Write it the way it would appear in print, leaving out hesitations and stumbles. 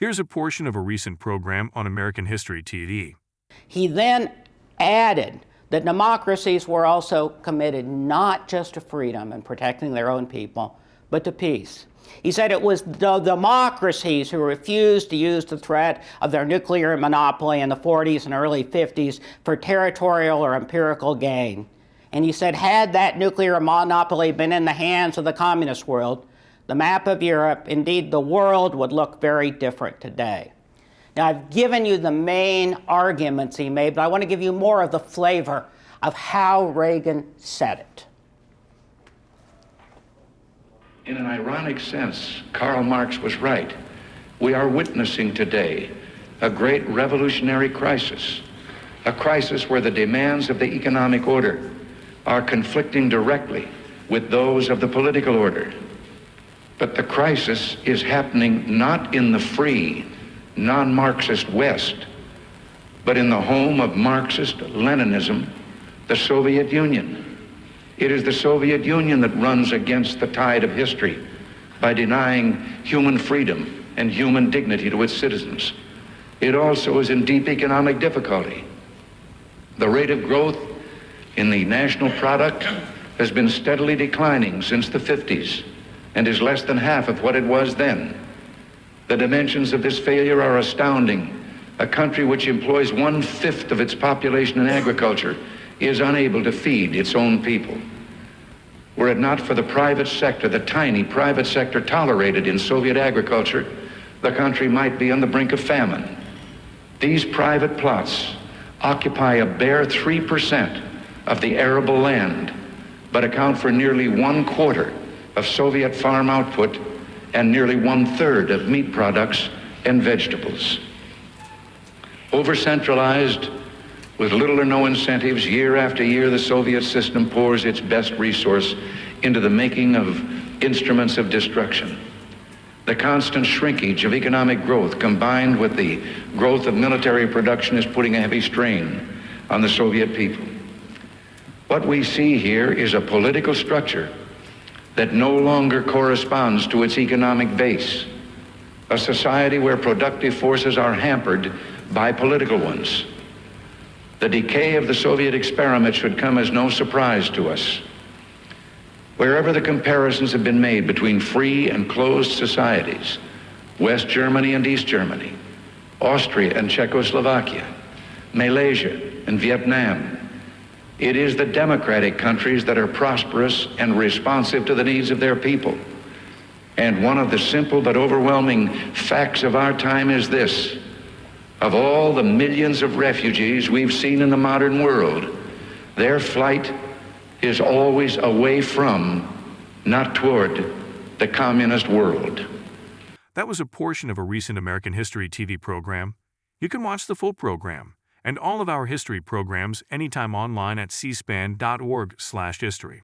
Here's a portion of a recent program on American History TV. He then added that democracies were also committed not just to freedom and protecting their own people, but to peace. He said it was the democracies who refused to use the threat of their nuclear monopoly in the 40s and early 50s for territorial or empirical gain. And he said, had that nuclear monopoly been in the hands of the communist world, the map of Europe, indeed the world, would look very different today. Now, I've given you the main arguments he made, but I want to give you more of the flavor of how Reagan said it. In an ironic sense, Karl Marx was right. We are witnessing today a great revolutionary crisis, a crisis where the demands of the economic order are conflicting directly with those of the political order. But the crisis is happening not in the free, non-Marxist West, but in the home of Marxist-Leninism, the Soviet Union. It is the Soviet Union that runs against the tide of history by denying human freedom and human dignity to its citizens. It also is in deep economic difficulty. The rate of growth in the national product has been steadily declining since the 50s and is less than half of what it was then. The dimensions of this failure are astounding. A country which employs 1/5 of its population in agriculture is unable to feed its own people. Were it not for the private sector, the tiny private sector tolerated in Soviet agriculture, the country might be on the brink of famine. These private plots occupy a bare 3% of the arable land, but account for nearly 1/4 of Soviet farm output and nearly 1/3 of meat products and vegetables. Over-centralized, with little or no incentives, year after year, the Soviet system pours its best resource into the making of instruments of destruction. The constant shrinkage of economic growth, combined with the growth of military production, is putting a heavy strain on the Soviet people. What we see here is a political structure that no longer corresponds to its economic base, a society where productive forces are hampered by political ones. The decay of the Soviet experiment should come as no surprise to us. Wherever the comparisons have been made between free and closed societies, West Germany and East Germany, Austria and Czechoslovakia, Malaysia and Vietnam, it is the democratic countries that are prosperous and responsive to the needs of their people. And one of the simple but overwhelming facts of our time is this: of all the millions of refugees we've seen in the modern world, their flight is always away from, not toward, the communist world. That was a portion of a recent American History TV program. You can watch the full program and all of our history programs anytime online at cspan.org/history.